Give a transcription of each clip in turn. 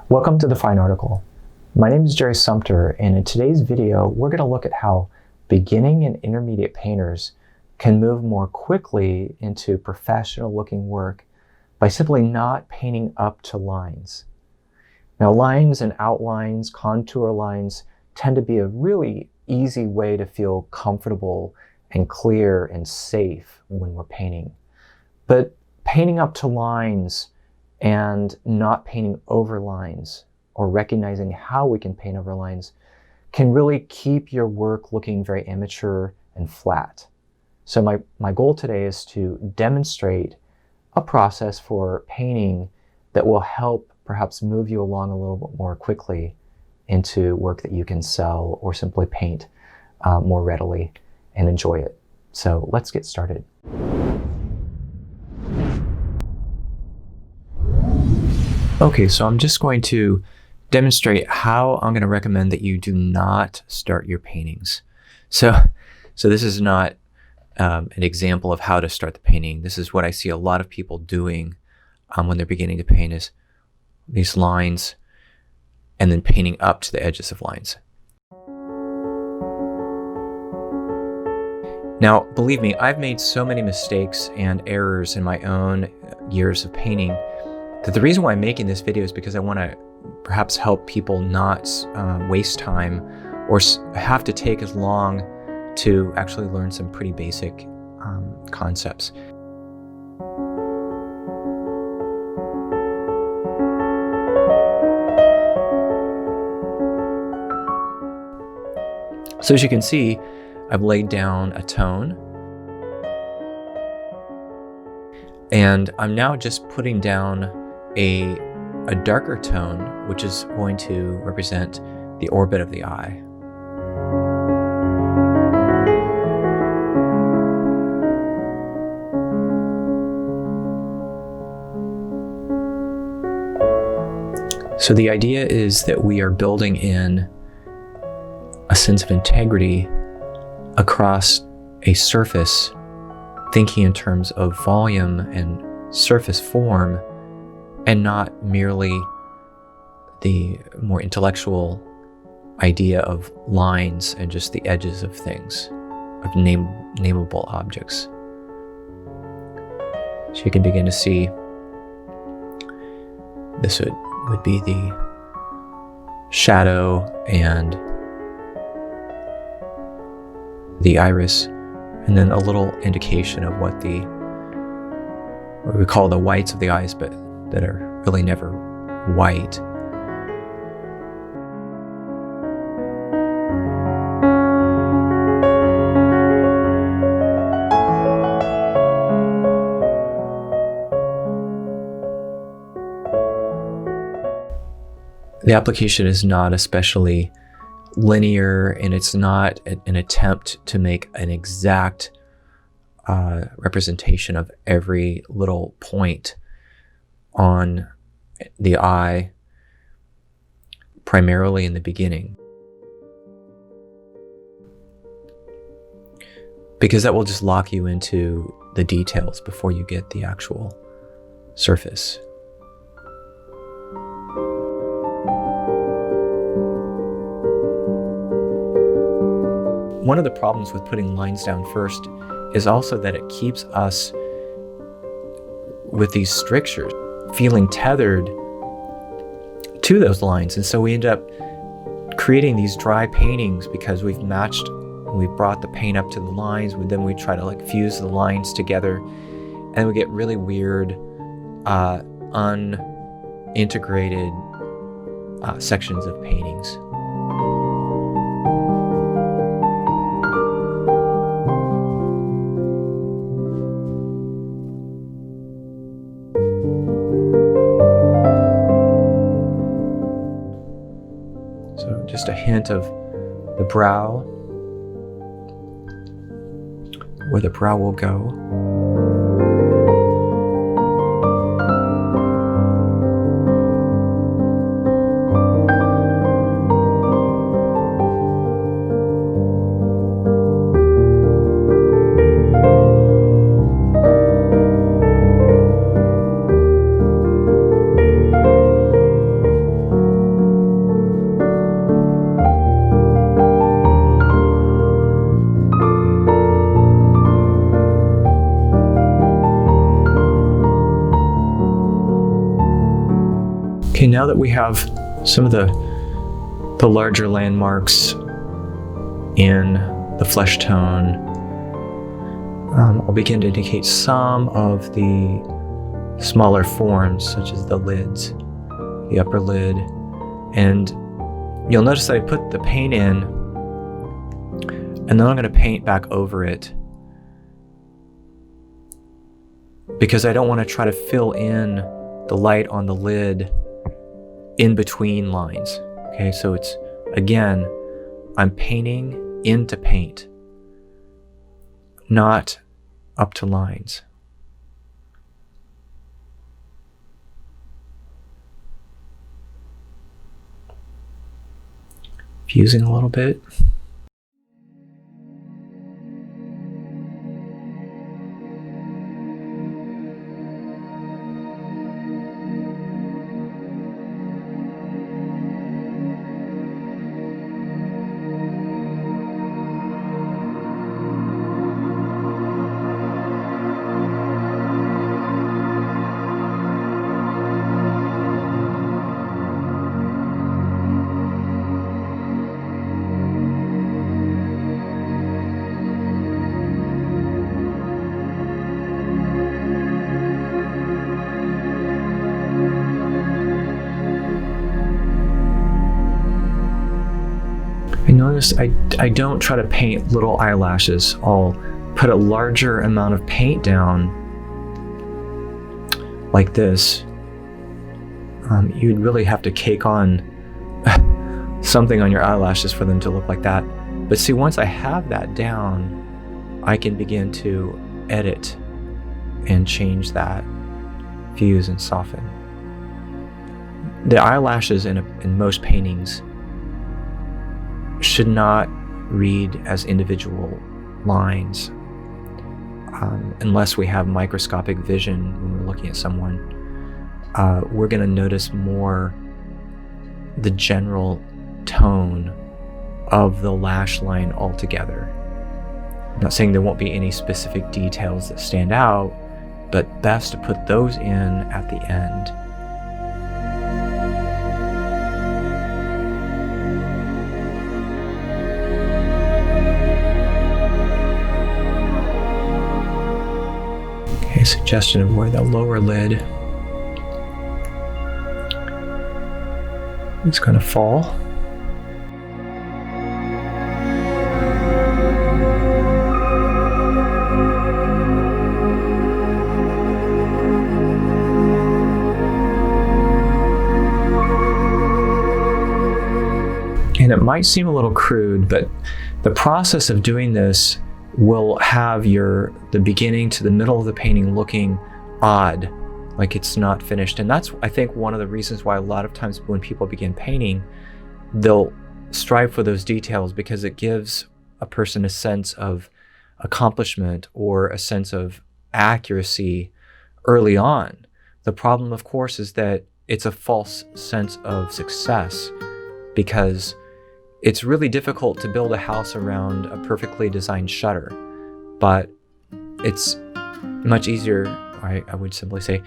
Welcome to the Fine Article. My name is Jerry Sumter, and in today's video, we're going to look at how beginning and intermediate painters can move more quickly into professional looking work by simply not painting up to lines. Now, lines and outlines, contour lines, tend to be a really easy way to feel comfortable and clear and safe when we're painting. But painting up to lines and not painting over lines, or recognizing how we can paint over lines, can really keep your work looking very immature and flat. So my goal today is to demonstrate a process for painting that will help perhaps move you along a little bit more quickly into work that you can sell or simply paint more readily and enjoy it. So let's get started. Okay, so I'm just going to demonstrate how I'm going to recommend that you do not start your paintings. So this is not an example of how to start the painting. This is what I see a lot of people doing when they're beginning to paint, is these lines and then painting up to the edges of lines. Now, believe me, I've made so many mistakes and errors in my own years of painting that the reason why I'm making this video is because I want to perhaps help people not waste time or have to take as long to actually learn some pretty basic concepts. So as you can see, I've laid down a tone, and I'm now just putting down a darker tone, which is going to represent the orbit of the eye. So the idea is that we are building in a sense of integrity across a surface, thinking in terms of volume and surface form, and not merely the more intellectual idea of lines and just the edges of things, of nameable objects. So you can begin to see this would be the shadow and the iris, and then a little indication of what we call the whites of the eyes, but that are really never white. The application is not especially linear, and it's not an attempt to make an exact representation of every little point on the eye, primarily in the beginning, because that will just lock you into the details before you get the actual surface. One of the problems with putting lines down first is also that it keeps us with these strictures, feeling tethered to those lines. And so we end up creating these dry paintings because we've brought the paint up to the lines, and then we try to fuse the lines together, and we get really weird, unintegrated sections of paintings. Just a hint of the brow, where the brow will go. Okay, now that we have some of the larger landmarks in the flesh tone, I'll begin to indicate some of the smaller forms, such as the lids, the upper lid, and you'll notice that I put the paint in, and then I'm going to paint back over it because I don't want to try to fill in the light on the lid in between lines. Okay, so it's, again, I'm painting into paint, not up to lines. Fusing a little bit. I notice I don't try to paint little eyelashes. I'll put a larger amount of paint down like this. You'd really have to cake on something on your eyelashes for them to look like that. But see, once I have that down, I can begin to edit and change that, fuse and soften. The eyelashes in most paintings should not read as individual lines unless we have microscopic vision when we're looking at someone. We're going to notice more the general tone of the lash line altogether. I'm not saying there won't be any specific details that stand out, but best to put those in at the end. Suggestion of where the lower lid is going to fall. And it might seem a little crude, but the process of doing this will have the beginning to the middle of the painting looking odd, like it's not finished. And that's, I think, one of the reasons why a lot of times when people begin painting, they'll strive for those details because it gives a person a sense of accomplishment or a sense of accuracy early on. The problem, of course, is that it's a false sense of success because it's really difficult to build a house around a perfectly designed shutter, but it's much easier, I would simply say,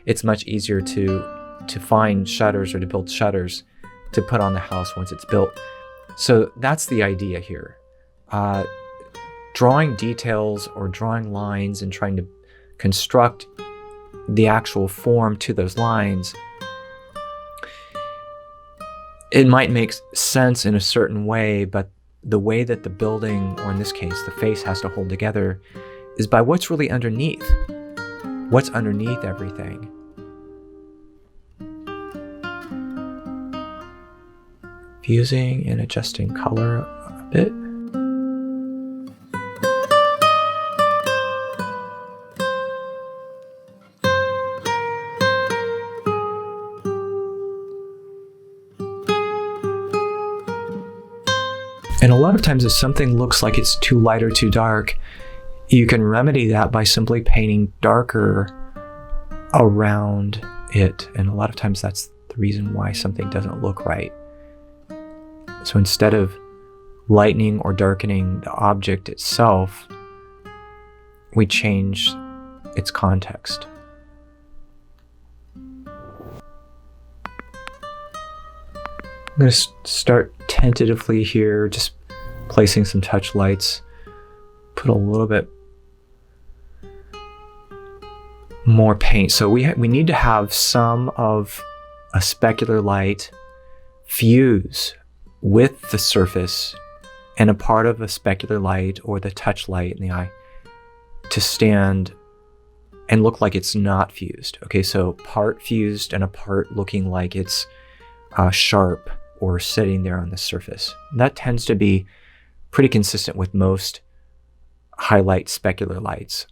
it's much easier to find shutters or to build shutters to put on the house once it's built. So that's the idea here. Drawing details or drawing lines and trying to construct the actual form to those lines, it might make sense in a certain way, but the way that the building, or in this case, the face has to hold together is by what's really underneath. What's underneath everything. Fusing and adjusting color a bit. And a lot of times if something looks like it's too light or too dark, you can remedy that by simply painting darker around it. And a lot of times that's the reason why something doesn't look right. So instead of lightening or darkening the object itself, we change its context. I'm going to start tentatively here, just placing some touch lights. Put a little bit more paint. So we need to have some of a specular light fuse with the surface and a part of a specular light or the touch light in the eye to stand and look like it's not fused. Okay, so part fused and a part looking like it's sharp or sitting there on the surface. That tends to be pretty consistent with most highlight specular lights.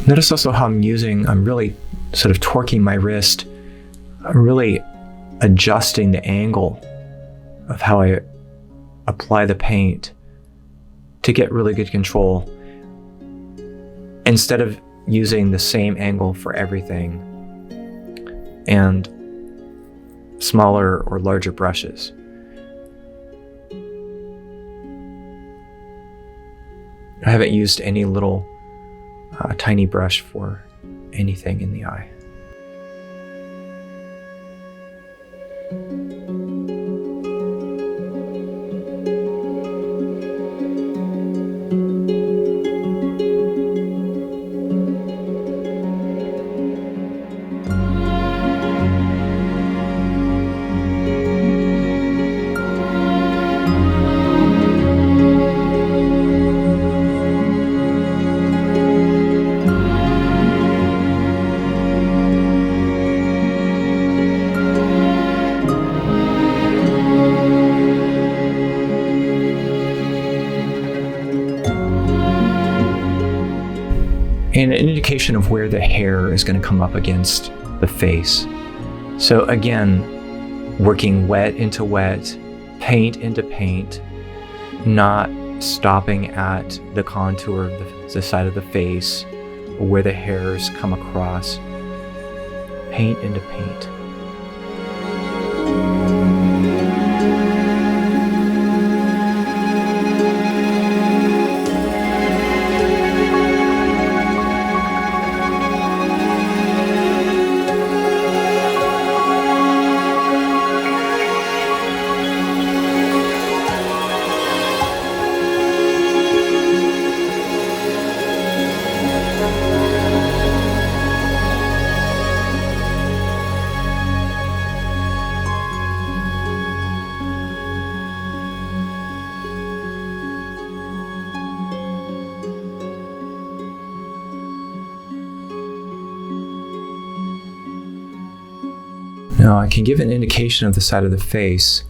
Notice also how I'm really sort of torquing my wrist. I'm really adjusting the angle of how I apply the paint to get really good control, instead of using the same angle for everything and smaller or larger brushes. I haven't used any little tiny brush for anything in the eye. And an indication of where the hair is going to come up against the face. So again, working wet into wet, paint into paint, not stopping at the contour of the side of the face or where the hairs come across. Paint into paint. Now I can give an indication of the side of the face,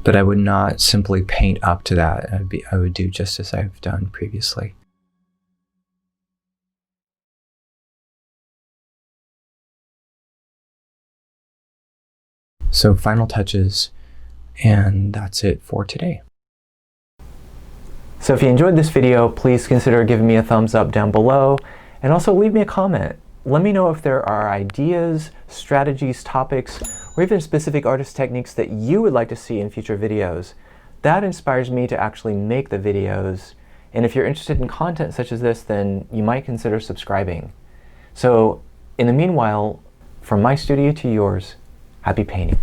but I would not simply paint up to that. I would do just as I've done previously. So final touches, and that's it for today. So if you enjoyed this video, please consider giving me a thumbs up down below, and also leave me a comment. Let me know if there are ideas, strategies, topics, or even specific artist techniques that you would like to see in future videos. That inspires me to actually make the videos. And if you're interested in content such as this, then you might consider subscribing. So in the meanwhile, from my studio to yours, happy painting.